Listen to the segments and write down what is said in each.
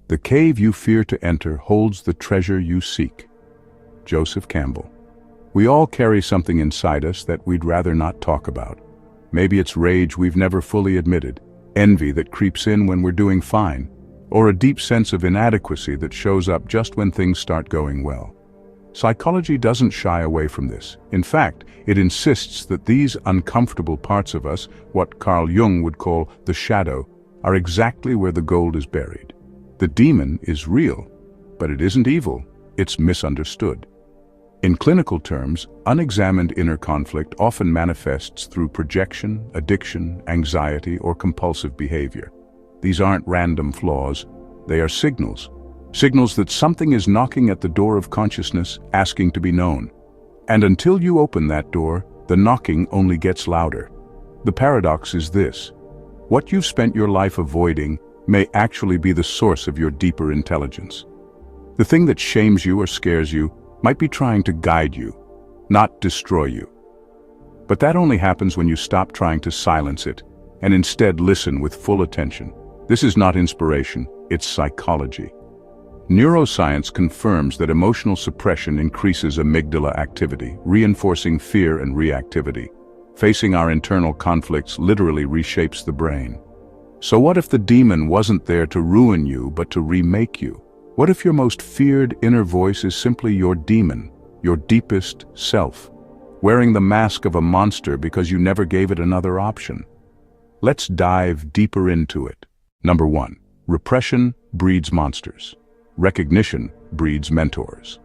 The cave you fear to enter holds the treasure you seek. Joseph Campbell. We all carry something inside us that we'd rather not talk about. Maybe it's rage we've never fully admitted, envy that creeps in when we're doing fine, or a deep sense of inadequacy that shows up just when things start going well. Psychology doesn't shy away from this. In fact, it insists that these uncomfortable parts of us, what Carl Jung would call the shadow, are exactly where the gold is buried. The demon is real, but it isn't evil, it's misunderstood. In clinical terms, unexamined inner conflict often manifests through projection, addiction, anxiety, or compulsive behavior. These aren't random flaws, they are signals. Signals that something is knocking at the door of consciousness, asking to be known. And until you open that door, the knocking only gets louder. The paradox is this: what you've spent your life avoiding may actually be the source of your deeper intelligence. The thing that shames you or scares you might be trying to guide you, not destroy you. But that only happens when you stop trying to silence it and instead listen with full attention. This is not inspiration, it's psychology. Neuroscience confirms that emotional suppression increases amygdala activity, reinforcing fear and reactivity. Facing our internal conflicts literally reshapes the brain. So what if the demon wasn't there to ruin you, but to remake you? What if your most feared inner voice is simply your demon, your deepest self, wearing the mask of a monster because you never gave it another option? Let's dive deeper into it. Number 1. Repression breeds monsters. Recognition breeds mentors.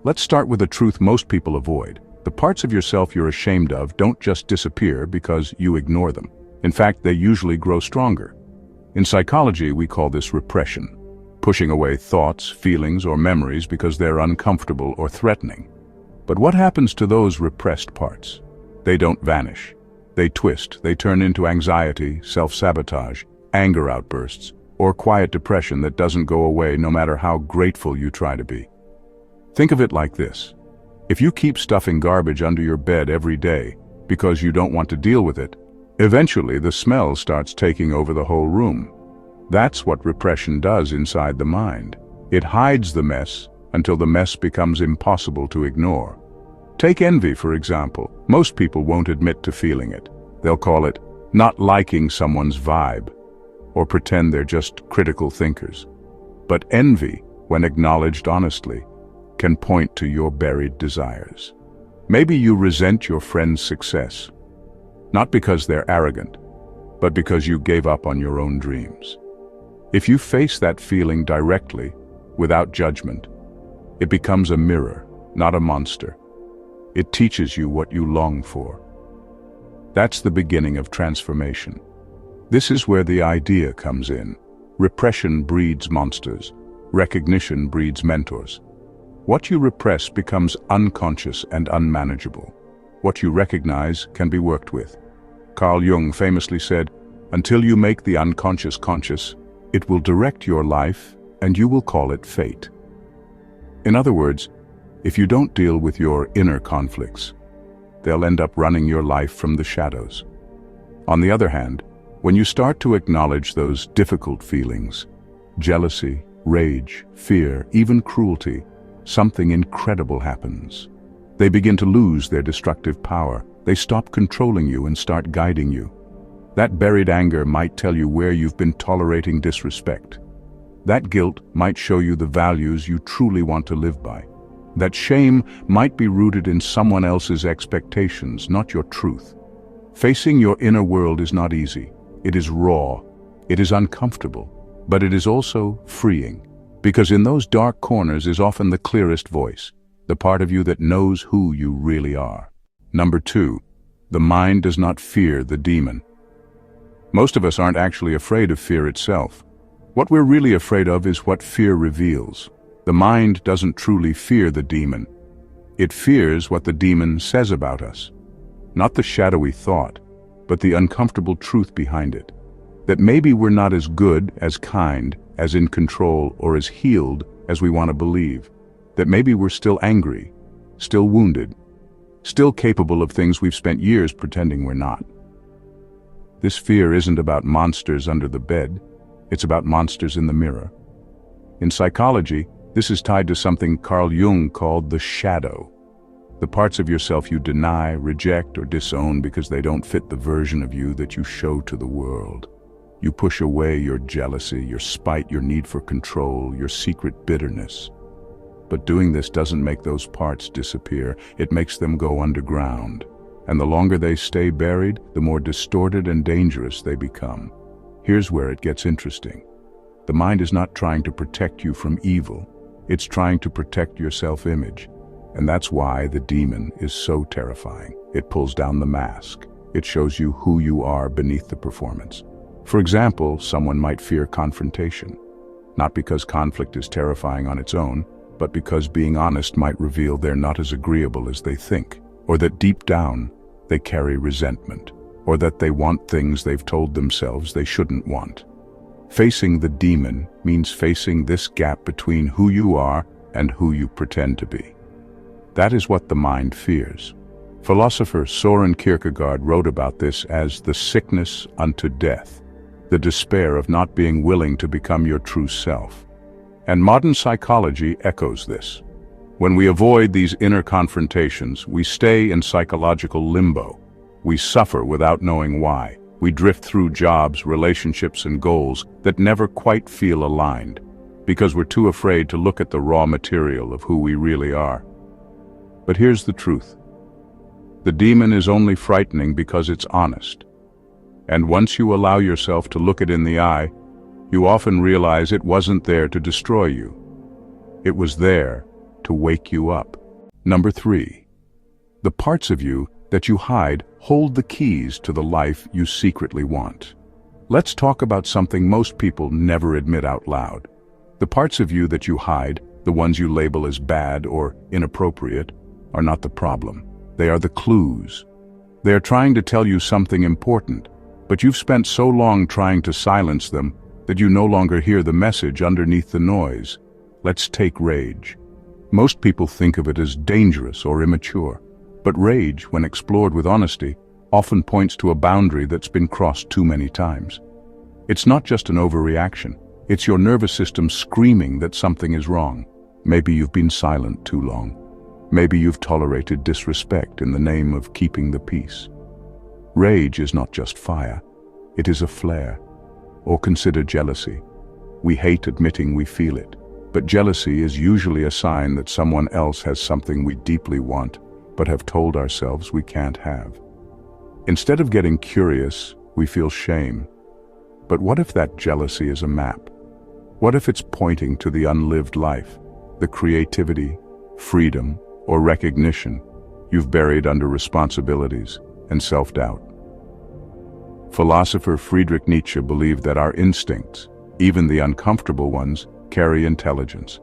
Let's start with a truth most people avoid. The parts of yourself you're ashamed of don't just disappear because you ignore them. In fact, they usually grow stronger. In psychology, we call this repression, pushing away thoughts, feelings, or memories because they're uncomfortable or threatening. But what happens to those repressed parts? They don't vanish. They twist, they turn into anxiety, self-sabotage, anger outbursts, or quiet depression that doesn't go away no matter how grateful you try to be. Think of it like this. If you keep stuffing garbage under your bed every day because you don't want to deal with it, eventually the smell starts taking over the whole room. That's what repression does inside the mind. It hides the mess until the mess becomes impossible to ignore. Take envy, for example. Most people won't admit to feeling it. They'll call it not liking someone's vibe, or pretend they're just critical thinkers. But envy, when acknowledged honestly, can point to your buried desires. Maybe you resent your friend's success, not because they're arrogant, but because you gave up on your own dreams. If you face that feeling directly, without judgment, it becomes a mirror, not a monster. It teaches you what you long for. That's the beginning of transformation. This is where the idea comes in. Repression breeds monsters. Recognition breeds mentors. What you repress becomes unconscious and unmanageable. What you recognize can be worked with. Carl Jung famously said, "Until you make the unconscious conscious, it will direct your life and you will call it fate." In other words, if you don't deal with your inner conflicts, they'll end up running your life from the shadows. On the other hand, when you start to acknowledge those difficult feelings, jealousy, rage, fear, even cruelty, something incredible happens. They begin to lose their destructive power. They stop controlling you and start guiding you. That buried anger might tell you where you've been tolerating disrespect. That guilt might show you the values you truly want to live by. That shame might be rooted in someone else's expectations, not your truth. Facing your inner world is not easy. It is raw, it is uncomfortable, but it is also freeing, because in those dark corners is often the clearest voice, the part of you that knows who you really are. Number 2, the mind does not fear the demon. Most of us aren't actually afraid of fear itself. What we're really afraid of is what fear reveals. The mind doesn't truly fear the demon. It fears what the demon says about us. Not the shadowy thought, but the uncomfortable truth behind it. That maybe we're not as good, as kind, as in control, or as healed as we want to believe. That maybe we're still angry, still wounded, still capable of things we've spent years pretending we're not. This fear isn't about monsters under the bed, it's about monsters in the mirror. In psychology, this is tied to something Carl Jung called the shadow. The parts of yourself you deny, reject, or disown because they don't fit the version of you that you show to the world. You push away your jealousy, your spite, your need for control, your secret bitterness. But doing this doesn't make those parts disappear. It makes them go underground. And the longer they stay buried, the more distorted and dangerous they become. Here's where it gets interesting. The mind is not trying to protect you from evil. It's trying to protect your self-image. And that's why the demon is so terrifying. It pulls down the mask. It shows you who you are beneath the performance. For example, someone might fear confrontation. Not because conflict is terrifying on its own, but because being honest might reveal they're not as agreeable as they think, or that deep down they carry resentment, or that they want things they've told themselves they shouldn't want. Facing the demon means facing this gap between who you are and who you pretend to be. That is what the mind fears. Philosopher Soren Kierkegaard wrote about this as the sickness unto death, the despair of not being willing to become your true self. And modern psychology echoes this. When we avoid these inner confrontations, we stay in psychological limbo. We suffer without knowing why. We drift through jobs, relationships, and goals that never quite feel aligned, because we're too afraid to look at the raw material of who we really are. But here's the truth. The demon is only frightening because it's honest. And once you allow yourself to look it in the eye, you often realize it wasn't there to destroy you. It was there to wake you up. Number 3. The parts of you that you hide hold the keys to the life you secretly want. Let's talk about something most people never admit out loud. The parts of you that you hide, the ones you label as bad or inappropriate, are not the problem. They are the clues. They are trying to tell you something important, but you've spent so long trying to silence them that you no longer hear the message underneath the noise. Let's take rage. Most people think of it as dangerous or immature, but rage, when explored with honesty, often points to a boundary that's been crossed too many times. It's not just an overreaction. It's your nervous system screaming that something is wrong. Maybe you've been silent too long. Maybe you've tolerated disrespect in the name of keeping the peace. Rage is not just fire. It is a flare. Or consider jealousy. We hate admitting we feel it, but jealousy is usually a sign that someone else has something we deeply want, but have told ourselves we can't have. Instead of getting curious, we feel shame. But what if that jealousy is a map? What if it's pointing to the unlived life, the creativity, freedom, or recognition you've buried under responsibilities and self-doubt? Philosopher Friedrich Nietzsche believed that our instincts, even the uncomfortable ones, carry intelligence.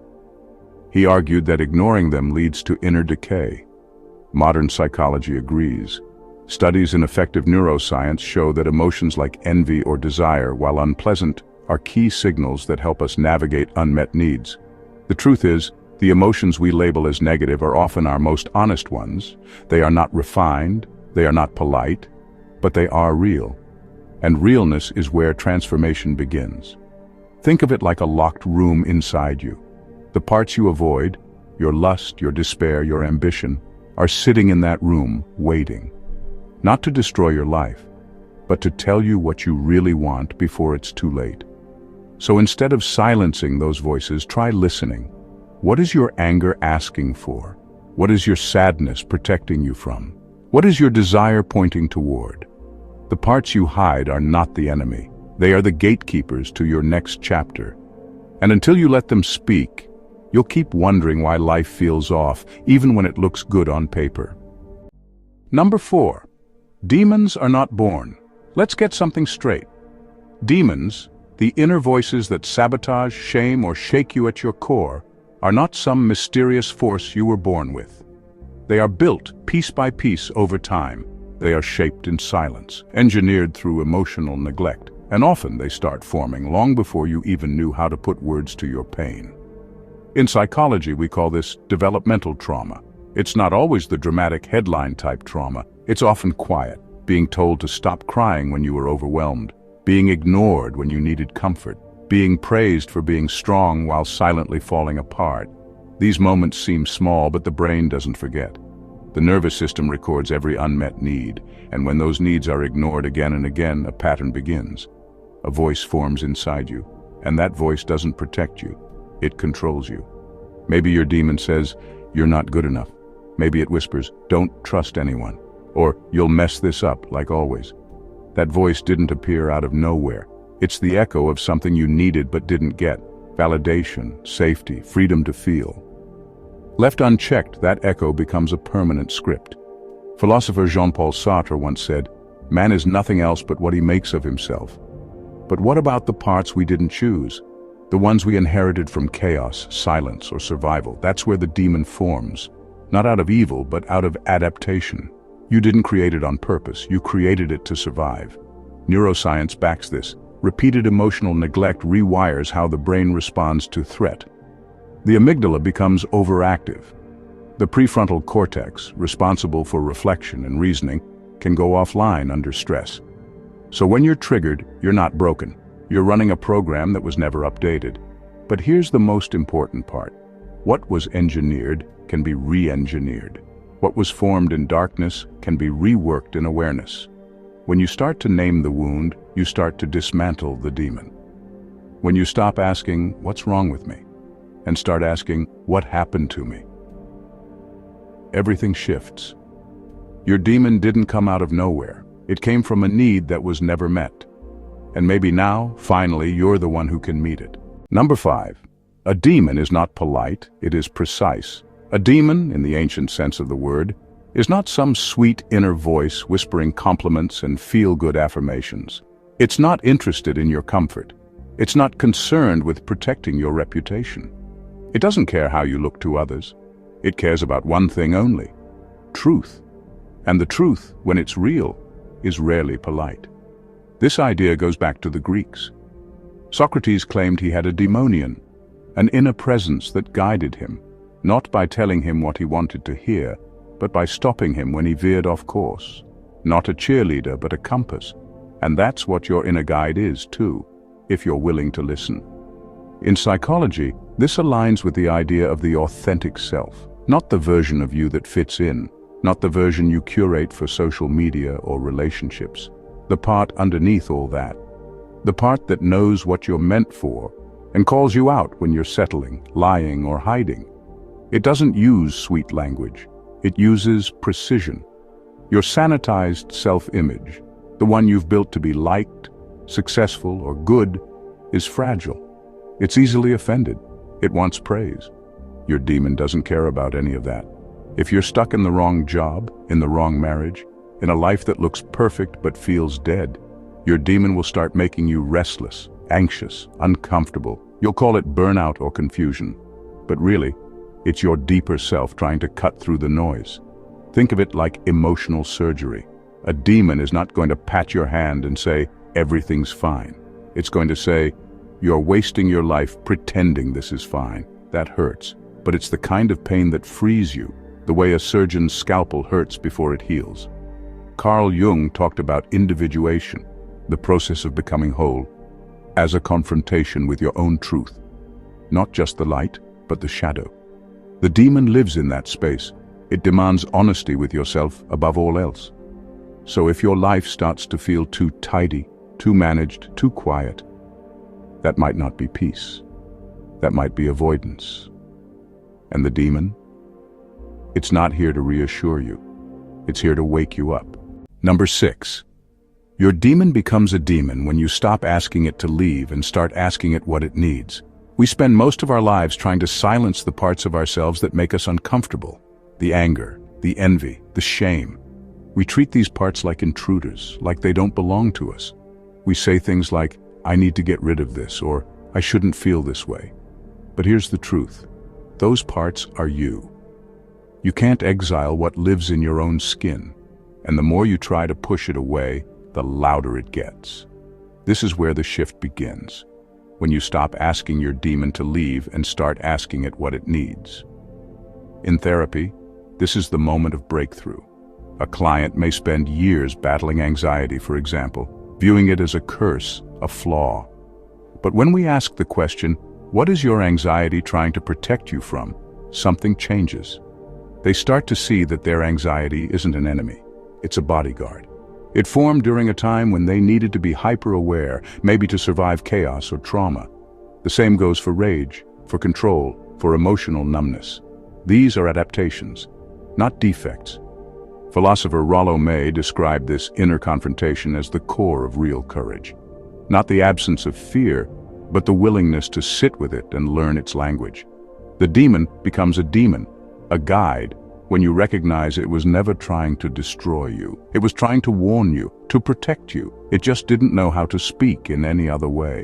He argued that ignoring them leads to inner decay. Modern psychology agrees. Studies in affective neuroscience show that emotions like envy or desire, while unpleasant, are key signals that help us navigate unmet needs. The truth is, the emotions we label as negative are often our most honest ones. They are not refined, they are not polite, but they are real. And realness is where transformation begins. Think of it like a locked room inside you. The parts you avoid, your lust, your despair, your ambition, are sitting in that room, waiting. Not to destroy your life, but to tell you what you really want before it's too late. So instead of silencing those voices, try listening. What is your anger asking for? What is your sadness protecting you from? What is your desire pointing toward? The parts you hide are not the enemy. They are the gatekeepers to your next chapter. And until you let them speak, you'll keep wondering why life feels off, even when it looks good on paper. Number 4. Demons are not born. Let's get something straight. Demons, the inner voices that sabotage, shame, or shake you at your core, are not some mysterious force you were born with. They are built piece by piece over time. They are shaped in silence, engineered through emotional neglect, and often they start forming long before you even knew how to put words to your pain. In psychology, we call this developmental trauma. It's not always the dramatic headline-type trauma. It's often quiet, being told to stop crying when you were overwhelmed, being ignored when you needed comfort, being praised for being strong while silently falling apart. These moments seem small, but the brain doesn't forget. The nervous system records every unmet need, and when those needs are ignored again and again, a pattern begins. A voice forms inside you, and that voice doesn't protect you. It controls you. Maybe your demon says, "You're not good enough." Maybe it whispers, "Don't trust anyone," or "You'll mess this up, like always." That voice didn't appear out of nowhere. It's the echo of something you needed but didn't get. Validation, safety, freedom to feel. Left unchecked, that echo becomes a permanent script. Philosopher Jean-Paul Sartre once said, "Man is nothing else but what he makes of himself." But what about the parts we didn't choose? The ones we inherited from chaos, silence, or survival? That's where the demon forms. Not out of evil, but out of adaptation. You didn't create it on purpose, you created it to survive. Neuroscience backs this. Repeated emotional neglect rewires how the brain responds to threat. The amygdala becomes overactive. The prefrontal cortex, responsible for reflection and reasoning, can go offline under stress. So when you're triggered, you're not broken. You're running a program that was never updated. But here's the most important part. What was engineered can be re-engineered. What was formed in darkness can be reworked in awareness. When you start to name the wound, you start to dismantle the demon. When you stop asking, "What's wrong with me?" and start asking, "What happened to me?" everything shifts. Your demon didn't come out of nowhere. It came from a need that was never met. And maybe now, finally, you're the one who can meet it. Number 5. A demon is not polite, it is precise. A demon, in the ancient sense of the word, is not some sweet inner voice whispering compliments and feel-good affirmations. It's not interested in your comfort. It's not concerned with protecting your reputation. It doesn't care how you look to others. It cares about one thing only: truth. And the truth, when it's real, is rarely polite. This idea goes back to the Greeks. Socrates claimed he had a daemonion, an inner presence that guided him, not by telling him what he wanted to hear, but by stopping him when he veered off course. Not a cheerleader, but a compass. And that's what your inner guide is, too, if you're willing to listen. In psychology, this aligns with the idea of the authentic self, not the version of you that fits in, not the version you curate for social media or relationships. The part underneath all that. The part that knows what you're meant for and calls you out when you're settling, lying, or hiding. It doesn't use sweet language. It uses precision. Your sanitized self-image, the one you've built to be liked, successful, or good, is fragile. It's easily offended. It wants praise. Your demon doesn't care about any of that. If you're stuck in the wrong job, in the wrong marriage, in a life that looks perfect but feels dead, your demon will start making you restless, anxious, uncomfortable. You'll call it burnout or confusion. But really, it's your deeper self trying to cut through the noise. Think of it like emotional surgery. A demon is not going to pat your hand and say, "Everything's fine." It's going to say, "You're wasting your life pretending this is fine." That hurts, but it's the kind of pain that frees you, the way a surgeon's scalpel hurts before it heals. Carl Jung talked about individuation, the process of becoming whole, as a confrontation with your own truth. Not just the light, but the shadow. The demon lives in that space. It demands honesty with yourself above all else. So if your life starts to feel too tidy, too managed, too quiet, that might not be peace. That might be avoidance. And the demon? It's not here to reassure you. It's here to wake you up. Number 6. Your demon becomes a demon when you stop asking it to leave and start asking it what it needs. We spend most of our lives trying to silence the parts of ourselves that make us uncomfortable. The anger, the envy, the shame. We treat these parts like intruders, like they don't belong to us. We say things like, "I need to get rid of this," or "I shouldn't feel this way." But here's the truth. Those parts are you. You can't exile what lives in your own skin, and the more you try to push it away, the louder it gets. This is where the shift begins, when you stop asking your demon to leave and start asking it what it needs. In therapy, this is the moment of breakthrough. A client may spend years battling anxiety, for example, viewing it as a curse, a flaw. But when we ask the question, what is your anxiety trying to protect you from? Something changes. They start to see that their anxiety isn't an enemy. It's a bodyguard. It formed during a time when they needed to be hyper-aware, maybe to survive chaos or trauma. The same goes for rage, for control, for emotional numbness. These are adaptations, not defects. Philosopher Rollo May described this inner confrontation as the core of real courage. Not the absence of fear, but the willingness to sit with it and learn its language. The demon becomes a demon, a guide, when you recognize it was never trying to destroy you. It was trying to warn you, to protect you. It just didn't know how to speak in any other way.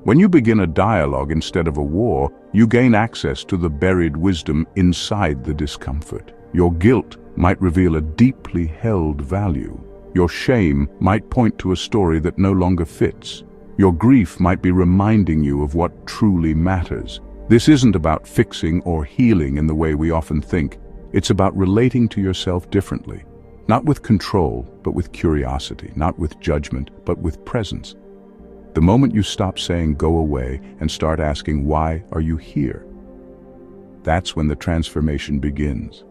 When you begin a dialogue instead of a war, you gain access to the buried wisdom inside the discomfort. Your guilt might reveal a deeply held value. Your shame might point to a story that no longer fits. Your grief might be reminding you of what truly matters. This isn't about fixing or healing in the way we often think. It's about relating to yourself differently. Not with control, but with curiosity. Not with judgment, but with presence. The moment you stop saying go away and start asking why are you here? That's when the transformation begins.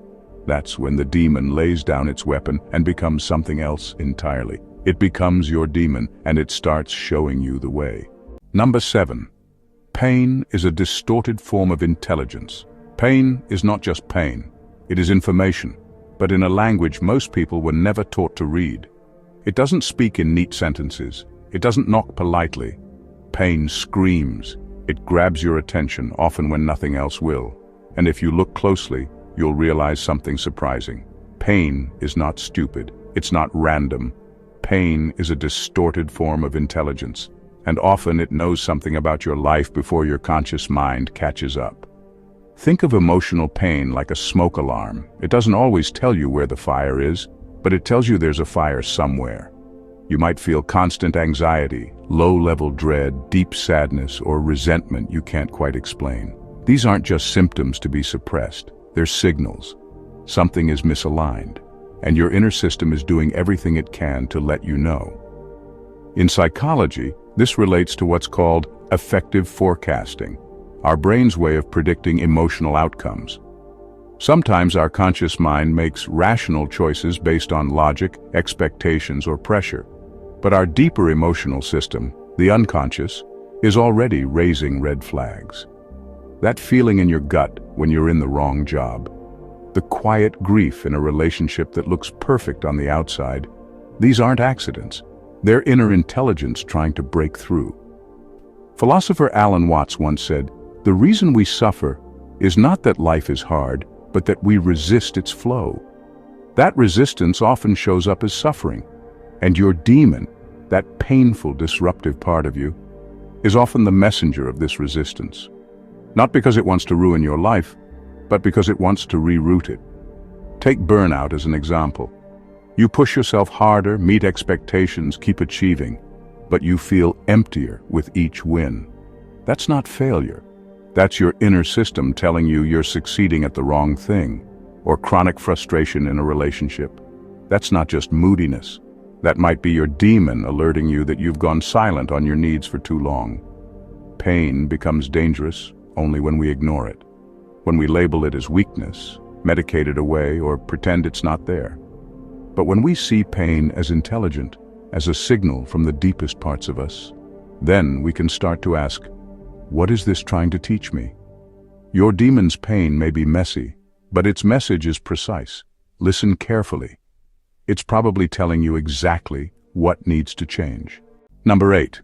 That's when the demon lays down its weapon and becomes something else entirely. It becomes your demon and it starts showing you the way. Number 7. Pain is a distorted form of intelligence. Pain is not just pain. It is information, but in a language most people were never taught to read. It doesn't speak in neat sentences. It doesn't knock politely. Pain screams. It grabs your attention, often when nothing else will. And if you look closely, you'll realize something surprising. Pain is not stupid. It's not random. Pain is a distorted form of intelligence, and often it knows something about your life before your conscious mind catches up. Think of emotional pain like a smoke alarm. It doesn't always tell you where the fire is, but it tells you there's a fire somewhere. You might feel constant anxiety, low-level dread, deep sadness, or resentment you can't quite explain. These aren't just symptoms to be suppressed. They're signals. Something is misaligned, and your inner system is doing everything it can to let you know. In psychology, this relates to what's called affective forecasting, our brain's way of predicting emotional outcomes. Sometimes our conscious mind makes rational choices based on logic, expectations, or pressure. But our deeper emotional system, the unconscious, is already raising red flags. That feeling in your gut when you're in the wrong job. The quiet grief in a relationship that looks perfect on the outside. These aren't accidents. They're inner intelligence trying to break through. Philosopher Alan Watts once said, "The reason we suffer is not that life is hard, but that we resist its flow." That resistance often shows up as suffering. And your demon, that painful, disruptive part of you, is often the messenger of this resistance. Not because it wants to ruin your life, but because it wants to reroute it. Take burnout as an example. You push yourself harder, meet expectations, keep achieving, but you feel emptier with each win. That's not failure. That's your inner system telling you you're succeeding at the wrong thing, or chronic frustration in a relationship. That's not just moodiness. That might be your demon alerting you that you've gone silent on your needs for too long. Pain becomes dangerous only when we ignore it, when we label it as weakness, medicate it away, or pretend it's not there. But when we see pain as intelligent, as a signal from the deepest parts of us, then we can start to ask, what is this trying to teach me? Your demon's pain may be messy, but its message is precise. Listen carefully. It's probably telling you exactly what needs to change. Number 8.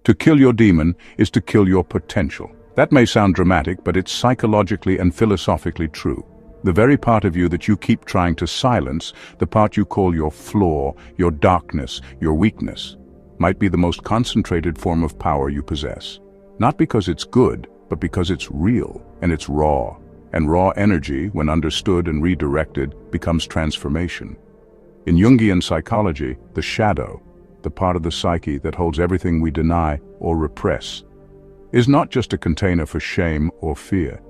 To kill your demon is to kill your potential. That may sound dramatic, but it's psychologically and philosophically true. The very part of you that you keep trying to silence, the part you call your flaw, your darkness, your weakness, might be the most concentrated form of power you possess. Not because it's good, but because it's real and it's raw. And raw energy, when understood and redirected, becomes transformation. In Jungian psychology, the shadow, the part of the psyche that holds everything we deny or repress, is not just a container for shame or fear.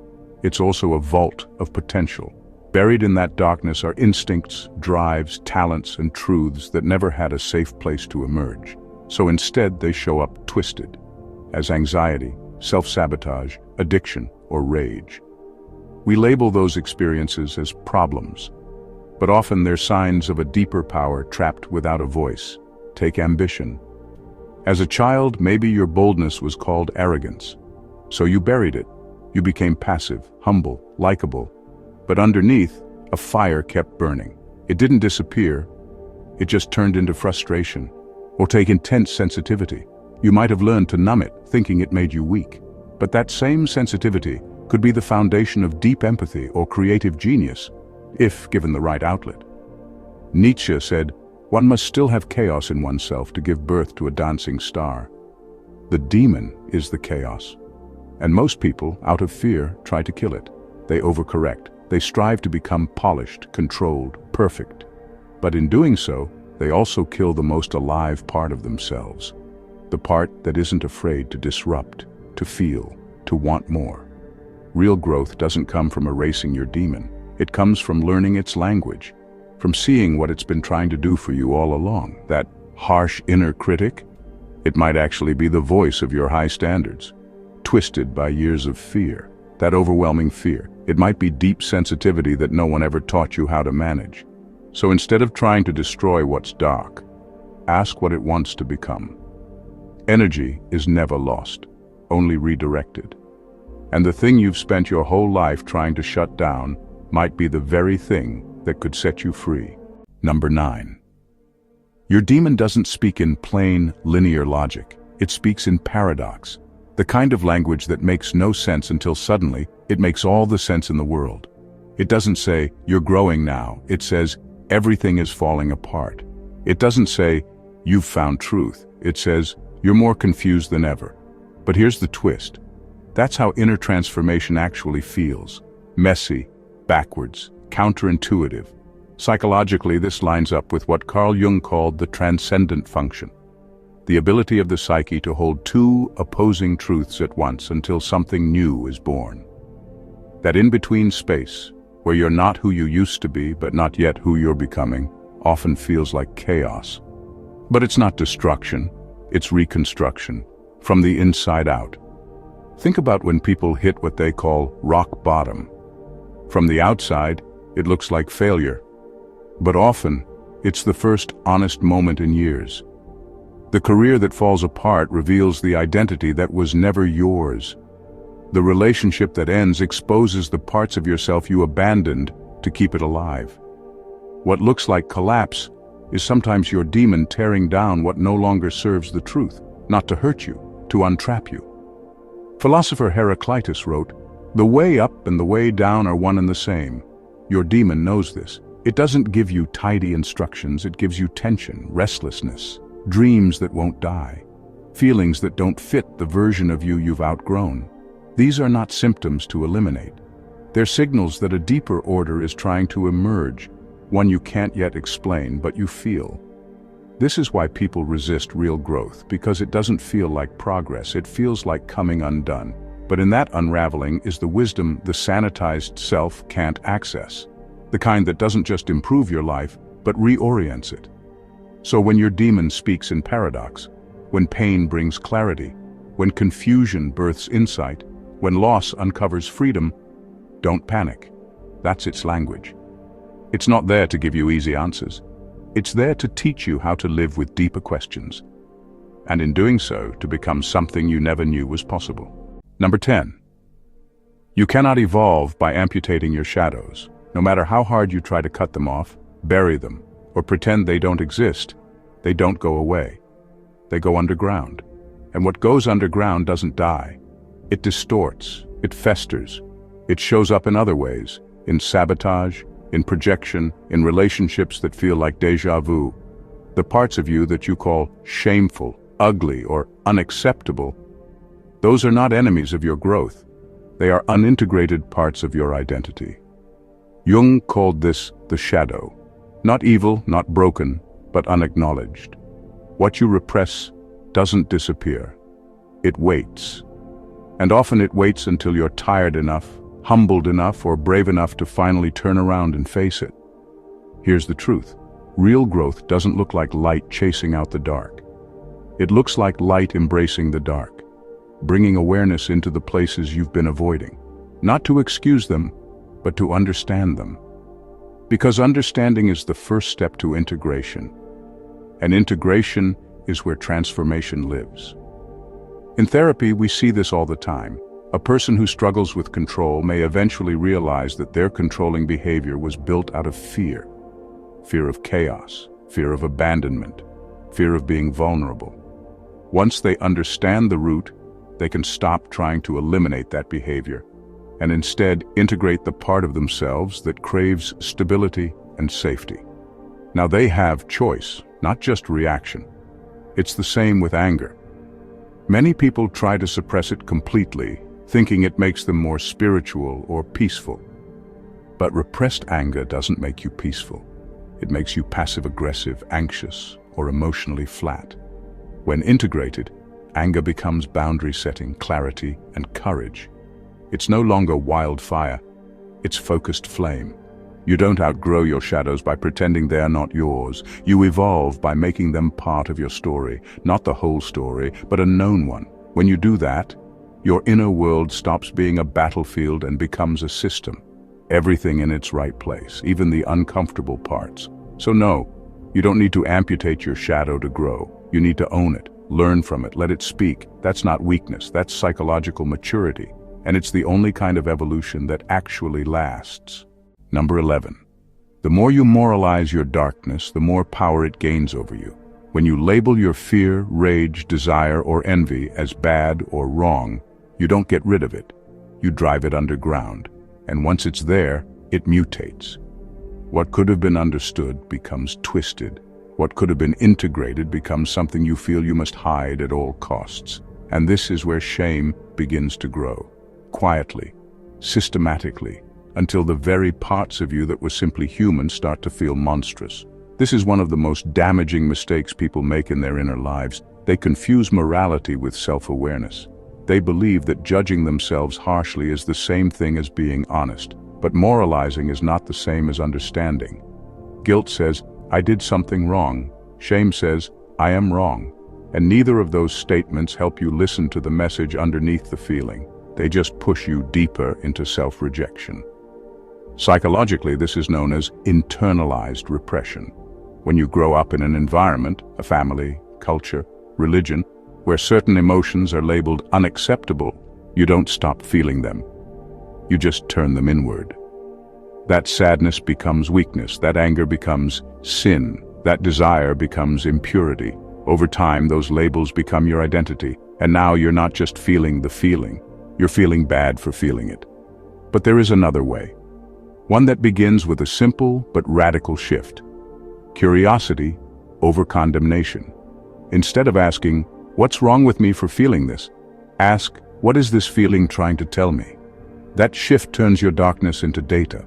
It's also a vault of potential. Buried in that darkness are instincts, drives, talents, and truths that never had a safe place to emerge. So instead, they show up twisted. as anxiety, self-sabotage, addiction, or rage. We label those experiences as problems, but often they're signs of a deeper power trapped without a voice. Take ambition. As a child, maybe your boldness was called arrogance. So you buried it. You became passive, humble, likable. But underneath, a fire kept burning. It didn't disappear. It just turned into frustration. Or take intense sensitivity. You might have learned to numb it, thinking it made you weak. But that same sensitivity could be the foundation of deep empathy or creative genius, if given the right outlet. Nietzsche said, "One must still have chaos in oneself to give birth to a dancing star." The demon is the chaos. And most people, out of fear, try to kill it. They overcorrect. They strive to become polished, controlled, perfect. But in doing so, they also kill the most alive part of themselves. The part that isn't afraid to disrupt, to feel, to want more. Real growth doesn't come from erasing your demon. It comes from learning its language, from seeing what it's been trying to do for you all along. That harsh inner critic, it might actually be the voice of your high standards, twisted by years of fear. That overwhelming fear, it might be deep sensitivity that no one ever taught you how to manage. So instead of trying to destroy what's dark, ask what it wants to become. Energy is never lost, only redirected. And the thing you've spent your whole life trying to shut down might be the very thing that could set you free. Number 9. Your demon doesn't speak in plain, linear logic. It speaks in paradox. The kind of language that makes no sense until suddenly it makes all the sense in the world. It doesn't say, "You're growing now." It says, "Everything is falling apart." It doesn't say, "You've found truth." It says, "You're more confused than ever." But here's the twist. That's how inner transformation actually feels. Messy, backwards, counterintuitive. Psychologically, this lines up with what Carl Jung called the transcendent function. The ability of the psyche to hold two opposing truths at once until something new is born. That in-between space, where you're not who you used to be but not yet who you're becoming, often feels like chaos. But it's not destruction, it's reconstruction, from the inside out. Think about when people hit what they call rock bottom. From the outside, it looks like failure. But often, it's the first honest moment in years. The career that falls apart reveals the identity that was never yours. The relationship that ends exposes the parts of yourself you abandoned to keep it alive. What looks like collapse is sometimes your demon tearing down what no longer serves the truth, not to hurt you, to untrap you. Philosopher Heraclitus wrote, "The way up and the way down are one and the same." Your demon knows this. It doesn't give you tidy instructions, it gives you tension, restlessness, dreams that won't die, feelings that don't fit the version of you you've outgrown. These are not symptoms to eliminate. They're signals that a deeper order is trying to emerge, one you can't yet explain, but you feel. This is why people resist real growth, because it doesn't feel like progress, it feels like coming undone. But in that unraveling is the wisdom the sanitized self can't access. The kind that doesn't just improve your life, but reorients it. So when your demon speaks in paradox, when pain brings clarity, when confusion births insight, when loss uncovers freedom, don't panic. That's its language. It's not there to give you easy answers. It's there to teach you how to live with deeper questions. And in doing so, to become something you never knew was possible. Number 10. You cannot evolve by amputating your shadows. No matter how hard you try to cut them off, bury them, or pretend they don't exist, they don't go away. They go underground. And what goes underground doesn't die. It distorts, it festers, it shows up in other ways, in sabotage, in projection, in relationships that feel like déjà vu. The parts of you that you call shameful, ugly, or unacceptable, those are not enemies of your growth. They are unintegrated parts of your identity. Jung called this the shadow. Not evil, not broken, but unacknowledged. What you repress doesn't disappear. It waits. And often it waits until you're tired enough, humbled enough, or brave enough to finally turn around and face it. Here's the truth. Real growth doesn't look like light chasing out the dark. It looks like light embracing the dark. bringing awareness into the places you've been avoiding. Not to excuse them, but to understand them. Because understanding is the first step to integration. And integration is where transformation lives. In therapy, we see this all the time. A person who struggles with control may eventually realize that their controlling behavior was built out of fear. Fear of chaos, fear of abandonment, fear of being vulnerable. Once they understand the root, they can stop trying to eliminate that behavior and instead integrate the part of themselves that craves stability and safety. Now they have choice, not just reaction. It's the same with anger. Many people try to suppress it completely, thinking it makes them more spiritual or peaceful. But repressed anger doesn't make you peaceful. It makes you passive-aggressive, anxious, or emotionally flat. When integrated, anger becomes boundary-setting, clarity, and courage. It's no longer wildfire, it's focused flame. You don't outgrow your shadows by pretending they are not yours. You evolve by making them part of your story, not the whole story, but a known one. When you do that, your inner world stops being a battlefield and becomes a system. Everything in its right place, even the uncomfortable parts. So no, you don't need to amputate your shadow to grow. You need to own it, learn from it, let it speak. That's not weakness, that's psychological maturity. And it's the only kind of evolution that actually lasts. Number 11. The more you moralize your darkness, the more power it gains over you. When you label your fear, rage, desire, or envy as bad or wrong, you don't get rid of it. You drive it underground. And once it's there, it mutates. What could have been understood becomes twisted. What could have been integrated becomes something you feel you must hide at all costs. And this is where shame begins to grow. Quietly, systematically, until the very parts of you that were simply human start to feel monstrous. This is one of the most damaging mistakes people make in their inner lives. They confuse morality with self-awareness. They believe that judging themselves harshly is the same thing as being honest. But moralizing is not the same as understanding. Guilt says, I did something wrong. Shame says, I am wrong. And neither of those statements help you listen to the message underneath the feeling. They just push you deeper into self-rejection. Psychologically, this is known as internalized repression. When you grow up in an environment, a family, culture, religion, where certain emotions are labeled unacceptable, you don't stop feeling them. You just turn them inward. That sadness becomes weakness, that anger becomes sin, that desire becomes impurity. Over time, those labels become your identity, and now you're not just feeling the feeling, you're feeling bad for feeling it. But there is another way. One that begins with a simple but radical shift. Curiosity over condemnation. Instead of asking, what's wrong with me for feeling this? Ask, what is this feeling trying to tell me? That shift turns your darkness into data.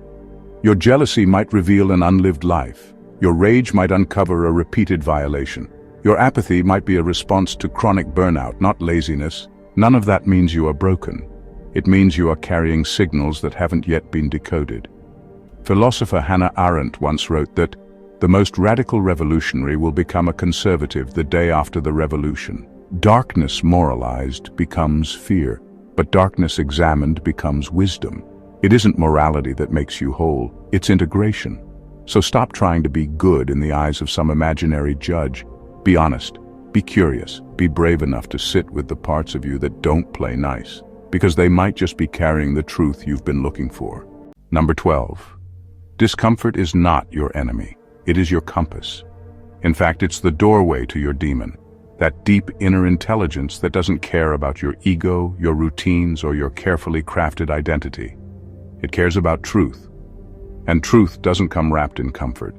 Your jealousy might reveal an unlived life. Your rage might uncover a repeated violation. Your apathy might be a response to chronic burnout, not laziness. None of that means you are broken. It means you are carrying signals that haven't yet been decoded. Philosopher Hannah Arendt once wrote that the most radical revolutionary will become a conservative the day after the revolution. Darkness moralized becomes fear, but darkness examined becomes wisdom. It isn't morality that makes you whole, it's integration. So stop trying to be good in the eyes of some imaginary judge. Be honest, be curious, be brave enough to sit with the parts of you that don't play nice, because they might just be carrying the truth you've been looking for. Number 12. Discomfort is not your enemy, it is your compass. In fact, it's the doorway to your demon, that deep inner intelligence that doesn't care about your ego, your routines, or your carefully crafted identity. It cares about truth. And truth doesn't come wrapped in comfort.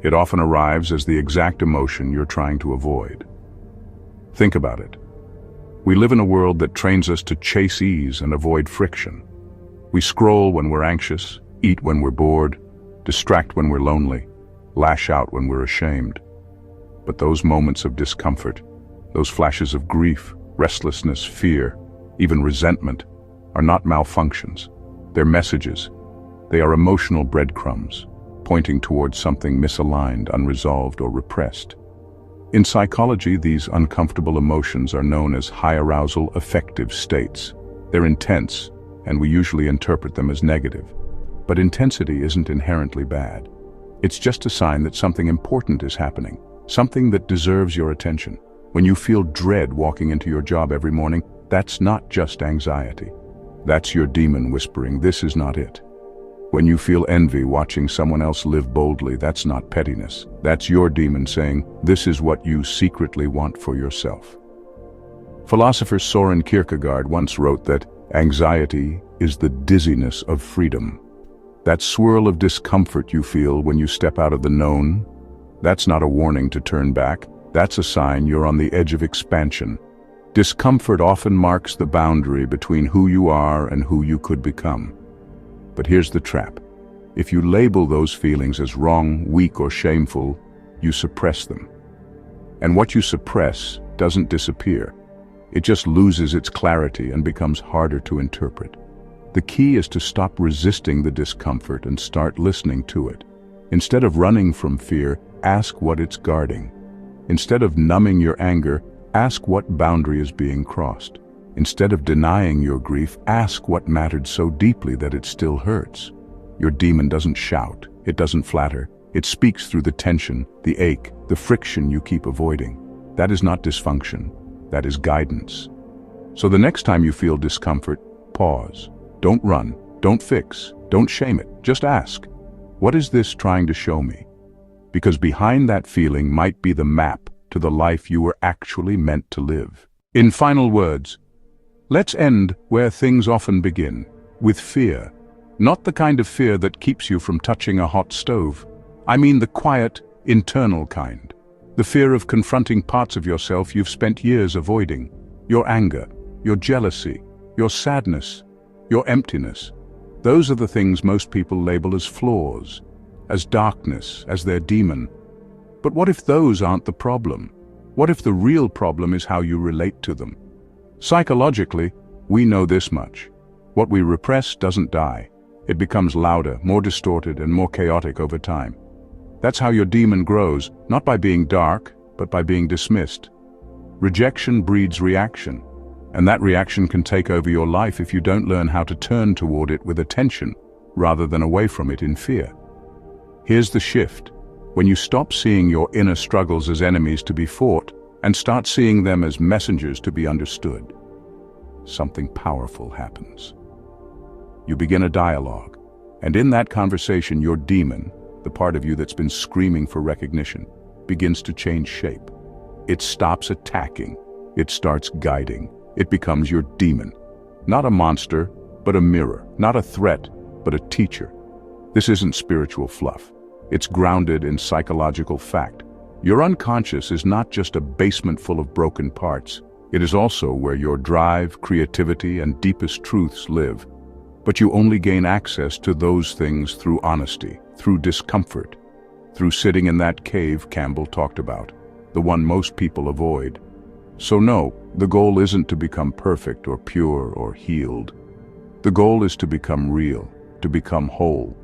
It often arrives as the exact emotion you're trying to avoid. Think about it. We live in a world that trains us to chase ease and avoid friction. We scroll when we're anxious, eat when we're bored, distract when we're lonely, lash out when we're ashamed. But those moments of discomfort, those flashes of grief, restlessness, fear, even resentment, are not malfunctions. They're messages. They are emotional breadcrumbs, pointing towards something misaligned, unresolved, or repressed. In psychology, these uncomfortable emotions are known as high arousal affective states. They're intense, and we usually interpret them as negative. But intensity isn't inherently bad. It's just a sign that something important is happening, something that deserves your attention. When you feel dread walking into your job every morning, that's not just anxiety. That's your demon whispering, "This is not it." When you feel envy watching someone else live boldly, that's not pettiness. That's your demon saying, "This is what you secretly want for yourself." Philosopher Soren Kierkegaard once wrote that anxiety is the dizziness of freedom. That swirl of discomfort you feel when you step out of the known, that's not a warning to turn back. That's a sign you're on the edge of expansion. Discomfort often marks the boundary between who you are and who you could become. But here's the trap. If you label those feelings as wrong, weak, or shameful, you suppress them. And what you suppress doesn't disappear. It just loses its clarity and becomes harder to interpret. The key is to stop resisting the discomfort and start listening to it. Instead of running from fear, ask what it's guarding. Instead of numbing your anger, ask what boundary is being crossed. Instead of denying your grief, ask what mattered so deeply that it still hurts. Your demon doesn't shout, it doesn't flatter. It speaks through the tension, the ache, the friction you keep avoiding. That is not dysfunction, that is guidance. So the next time you feel discomfort, pause. Don't run, don't fix, don't shame it, just ask, what is this trying to show me? Because behind that feeling might be the map to the life you were actually meant to live. In final words, let's end where things often begin, with fear. Not the kind of fear that keeps you from touching a hot stove. I mean the quiet, internal kind. The fear of confronting parts of yourself you've spent years avoiding. Your anger, your jealousy, your sadness, your emptiness. Those are the things most people label as flaws, as darkness, as their demon. But what if those aren't the problem? What if the real problem is how you relate to them? Psychologically, we know this much. What we repress doesn't die. It becomes louder, more distorted, and more chaotic over time. That's how your demon grows, not by being dark, but by being dismissed. Rejection breeds reaction, and that reaction can take over your life if you don't learn how to turn toward it with attention, rather than away from it in fear. Here's the shift. When you stop seeing your inner struggles as enemies to be fought, and start seeing them as messengers to be understood, something powerful happens. You begin a dialogue, and in that conversation your demon, the part of you that's been screaming for recognition, begins to change shape. It stops attacking, it starts guiding. It becomes your demon. Not a monster, but a mirror. Not a threat, but a teacher. This isn't spiritual fluff. It's grounded in psychological fact. Your unconscious is not just a basement full of broken parts. It is also where your drive, creativity, and deepest truths live. But you only gain access to those things through honesty, through discomfort, through sitting in that cave Campbell talked about, the one most people avoid. So no, the goal isn't to become perfect or pure or healed. The goal is to become real, to become whole.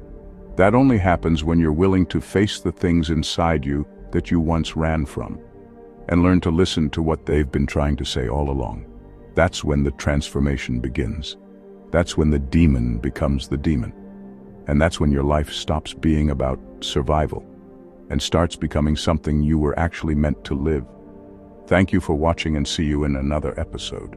That only happens when you're willing to face the things inside you that you once ran from, and learn to listen to what they've been trying to say all along. That's when the transformation begins. That's when the demon becomes the demon. And that's when your life stops being about survival and starts becoming something you were actually meant to live. Thank you for watching, and see you in another episode.